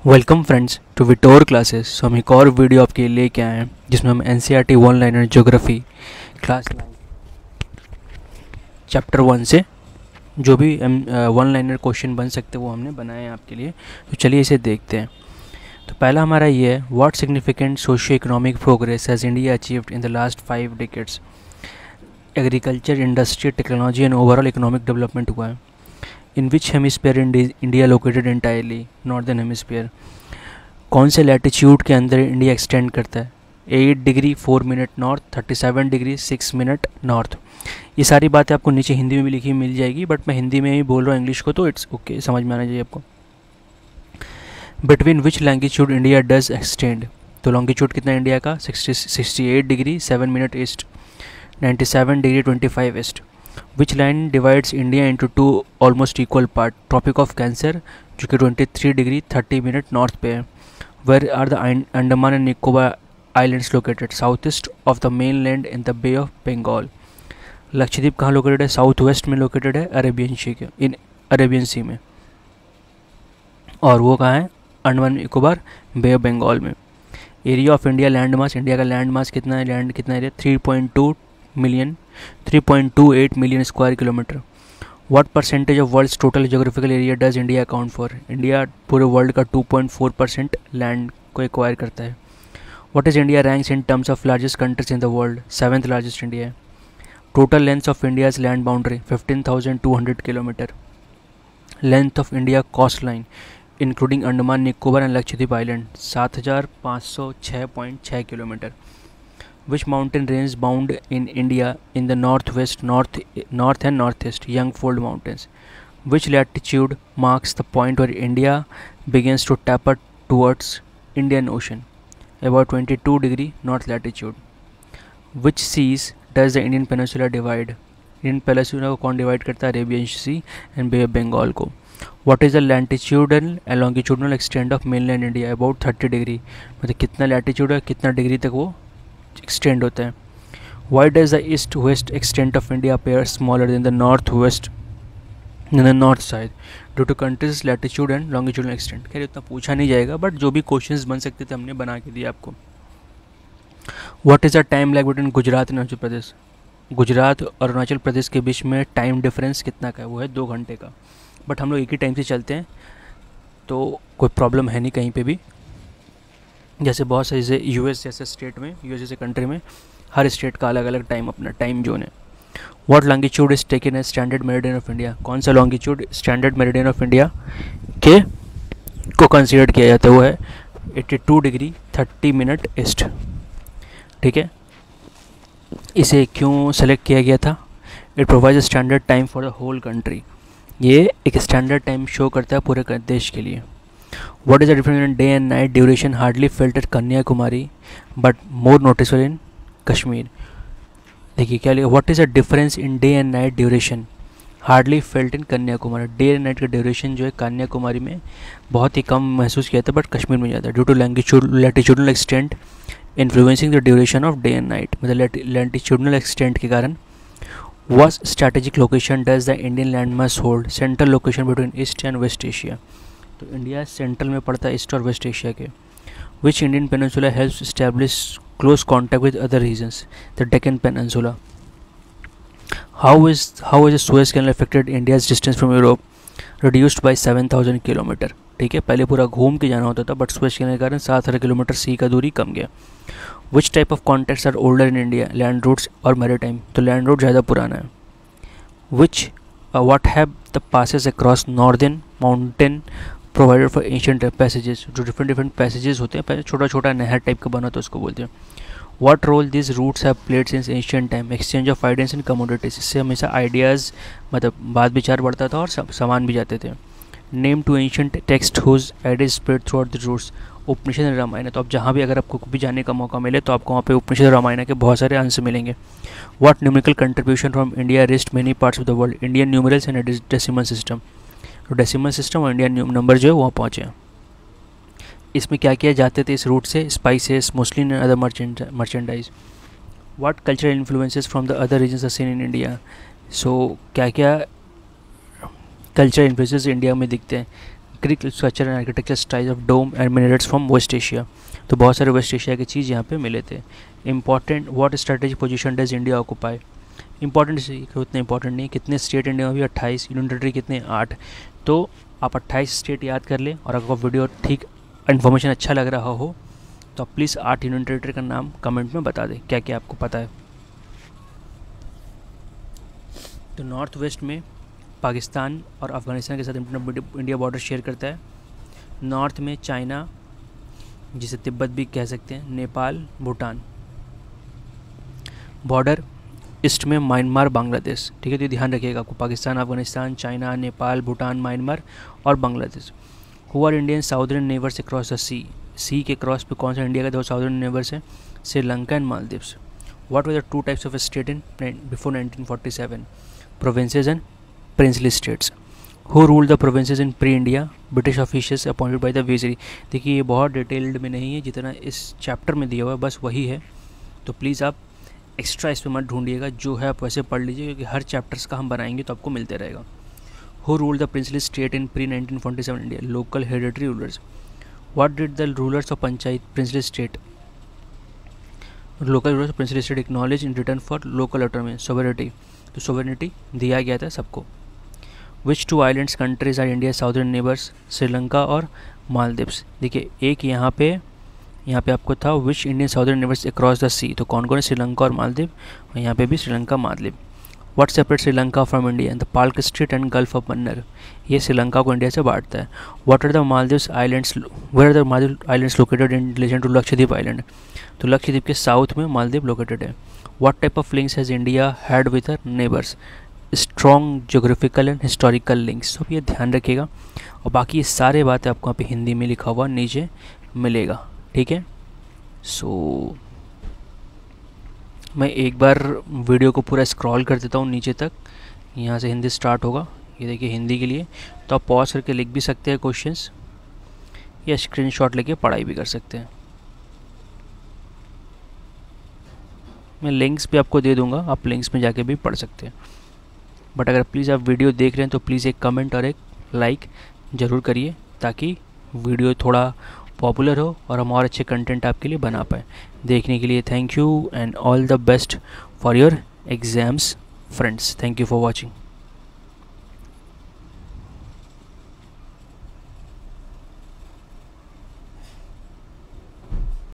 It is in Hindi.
वेलकम फ्रेंड्स टू विटोर क्लासेस। हम एक और वीडियो आपके लिए लेके आए हैं जिसमें हम NCERT one liner geography class 9 chapter 1 से जो भी वन लाइनर क्वेश्चन बन सकते वो हमने बनाए हैं आपके लिए। तो चलिए इसे देखते हैं। तो पहला हमारा ये है, what significant socio economic progress has India achieved in the last 5 decades. Agriculture, industry, technology and overall economic development हुआ है। In which hemisphere India located entirely? Northern hemisphere. कौन से लैटिट्यूड के अंदर इंडिया एक्सटेंड करता है? 8 degree 4 minute north, 37 degree 6 minute north. ये सारी बातें आपको नीचे हिंदी में भी लिखी मिल जाएगी, बट मैं हिंदी में ही बोल रहा हूँ इंग्लिश को, तो इट्स ओके, समझ में आना चाहिए आपको। Between which longitude India does extend? तो लॉन्गिट्यूड कितना इंडिया का? 68 degree 7 minute east, 97 degree 25 east. Which line divides India into 2 almost equal part? Tropic of cancer जो कि 23 डिग्री 30 मिनट नॉर्थ पे है। Where are the Andaman and Nicobar islands located? South east of the main land in the bay of Bengal. Lakshadweep कहाँ लोकेटेड है? साउथ वेस्ट में लोकेटेड है, अरेबियन सी के इन अरेबियन सी में। और वो कहाँ है? अंडमान निकोबार बे ऑफ बंगाल में। Area of India land mass, India का लैंड मास कितना है? लैंड कितना area? 3.28 million square kilometre. What percentage of world's total geographical area does India account for? India पूरे वर्ल्ड का 2.4% लैंड को एक्वायर करता है। What is India ranks in terms of largest countries in the world? 7th largest India है। Total length of India's land boundary 15,200 kilometre. Length of India coast line including Andaman Nicobar and Lakshadweep island 7,506.6 kilometre. Which mountain range bound in India in the northwest, north and northeast? Youngfold Mountains. Which latitude marks the point where India begins to taper towards Indian Ocean? About 22 degree north latitude. Which seas does the Indian Peninsula divide? Indian Peninsula को कौन divide करता है? Arabian Sea and Bay of Bengal को. What is the latitudinal and longitudinal extent of mainland India? About 30 degree. मतलब कितना latitude है, कितना डिग्री तक वो एक्सटेंड होता है। Why does the east west extent of India appear smaller than the north west in the north side due to countries latitude and longitudinal extent? खैर उतना पूछा नहीं जाएगा, बट जो भी क्वेश्चंस बन सकते थे हमने बना के दिया आपको। What is the time lag between Gujarat and Arunachal Pradesh? Gujarat और अरुणाचल प्रदेश के बीच में टाइम डिफरेंस कितना का है? वो है 2 घंटे का, बट हम लोग एक ही टाइम से चलते हैं तो कोई प्रॉब्लम है नहीं कहीं पे भी। जैसे बहुत सारे जैसे यूएस जैसे स्टेट में, यूएस जैसे कंट्री में हर स्टेट का अलग अलग टाइम, अपना टाइम जोन है। What longitude is taken as standard meridian of India? कौन सा longitude standard meridian of India के को कंसीडर किया जाता है? वो है 82 डिग्री 30 मिनट ईस्ट। ठीक है, इसे क्यों सेलेक्ट किया गया था? It provides a standard time for the whole country. ये एक स्टैंडर्ड टाइम शो करता है पूरे देश के लिए। What is the difference in day and night duration hardly felt at Kanyakumari but more noticeable in Kashmir? देखिए क्या लिखा, What is the difference in day and night duration hardly felt in Kanyakumari? Day and night का ड्यूरेशन जो है कन्याकुमारी में बहुत ही कम महसूस किया था, बट कश्मीर में ज़्यादा। Due to latitudinal extent influencing the duration of day and night, मतलब लैटिट्यूडनल एक्सटेंट के कारण। What strategic location does the Indian landmass hold? Central location between East and West Asia. तो इंडिया सेंट्रल में पड़ता है ईस्ट और वेस्ट एशिया के। Which Indian peninsula helps establish close contact with other regions? The Deccan peninsula. How is Suez canal affected India's distance from Europe? Reduced by 7,000 kilometre. ठीक है, पहले पूरा घूम के जाना होता था, बट सुएज कैनल के कारण 7,000 किलोमीटर सी का दूरी कम गया। Which type of contacts are older in India? Land routes और मैरीटाइम। तो लैंड रूट ज़्यादा पुराना है। Which what have the passes across northern mountain provided for ancient passages? जो डिफरेंट पैसेजेस होते हैं, पहले छोटा छोटा नहर टाइप का बना तो उसको बोलते हैं। What role this routes have played since ancient time? Exchange of ideas and commodities. इससे हमेशा आइडियाज़ मतलब बात विचार बढ़ता था और सामान भी जाते थे। Name two ancient text whose ideas spread throughout the routes. Upanishad and Ramayana. तो अब जहाँ भी अगर आपको भी जाने का मौका मिले तो आपको वहाँ पे उपनिषद और रामायण के बहुत सारे अंश मिलेंगे। What numerical contribution from India wrist many parts of the world? Indian numerals and decimal system. तो डेसिमल सिस्टम और इंडियन नंबर जो है वहाँ पहुँचे। इसमें क्या किया जाते थे इस रूट से? Spices, muslin and other merchandise. What cultural influences from the other regions are seen in India? So क्या क्या कल्चरल इन्फ्लुएंसेस इंडिया में दिखते हैं? Greek structure and architecture style of dome and minarets from West Asia. तो बहुत सारे वेस्ट एशिया की चीज़ यहाँ पे मिले थे। Important, what strategic position does India occupy. Important उतने इंपॉर्टेंट नहीं, कितने स्टेट इंडिया में भी 28, यूनियन टेरिटरी कितने 8। तो आप 28 स्टेट याद कर लें, और अगर वीडियो ठीक इन्फॉर्मेशन अच्छा लग रहा हो तो आप प्लीज़ 8 यूनियन टेरिटरी का नाम कमेंट में बता दें क्या क्या आपको पता है। तो नॉर्थ वेस्ट में पाकिस्तान और अफ़गानिस्तान के साथ इंडिया बॉर्डर शेयर करता है। नॉर्थ में चाइना, जिसे तिब्बत भी कह सकते हैं, नेपाल, भूटान। बॉर्डर ईस्ट में म्यांमार, बांग्लादेश। ठीक है, तो ध्यान रखिएगा आपको, पाकिस्तान, अफगानिस्तान, चाइना, नेपाल, भूटान, म्यांमार और Bangladesh. Who are Indian southern neighbours across the sea के क्रॉस पे कौन सा इंडिया का दो साउदर्न नेबर्स हैं? Sri Lanka and Maldives. What were the two types of state in before 1947? Provinces and princely states. Who rule the provinces in pre India? British officials appointed by the viceroy. देखिए ये बहुत डिटेल्ड में नहीं है, जितना इस चैप्टर में दिया हुआ है बस वही है, तो प्लीज़ आप एक्स्ट्रा इस पर मत ढूंढिएगा, जो है आप वैसे पढ़ लीजिए, क्योंकि हर चैप्टर्स का हम बनाएंगे तो आपको मिलते रहेगा। Who rule the princely state in pre 1947 India? Local hereditary rulers. What did the rulers of panchayat princely state? Local rulers of princely state acknowledge in return for local autonomy, sovereignty. तो सोवरेनिटी दिया गया था सबको। Which two islands countries are India southern neighbours? Sri Lanka और मालदीव्स। देखिए एक यहाँ पे आपको था which Indian southern neighbours across the sea, तो कौन कौन है? श्रीलंका और मालदीव, और यहाँ पे भी Sri Lanka, Maldives. What separate Sri Lanka from India? The Palk Strait and Gulf of Mannar. ये श्रीलंका को इंडिया से बांटता है। What are the Maldives islands, where are the Maldive islands located in relation to Lakshadweep island? तो लक्षद्वीप के साउथ में मालदीव लोकेटेड है। What type of links has India had with her neighbours? Strong geographical and historical links. तो ये ध्यान रखिएगा, और बाकी ये सारे बातें आपको यहाँ पे हिंदी में लिखा हुआ नीचे मिलेगा। ठीक है, सो मैं एक बार वीडियो को पूरा स्क्रॉल कर देता हूँ नीचे तक, यहाँ से हिंदी स्टार्ट होगा। ये देखिए हिंदी के लिए तो आप पॉज करके लिख भी सकते हैं क्वेश्चंस, या स्क्रीनशॉट लेके पढ़ाई भी कर सकते हैं। मैं लिंक्स भी आपको दे दूँगा, आप लिंक्स में जाके भी पढ़ सकते हैं। बट अगर प्लीज़ आप वीडियो देख रहे हैं तो प्लीज़ एक कमेंट और एक लाइक ज़रूर करिए, ताकि वीडियो थोड़ा पॉपुलर हो और हम और अच्छे कंटेंट आपके लिए बना पाएँ। देखने के लिए thank you and all the best for your exams friends. Thank you for watching.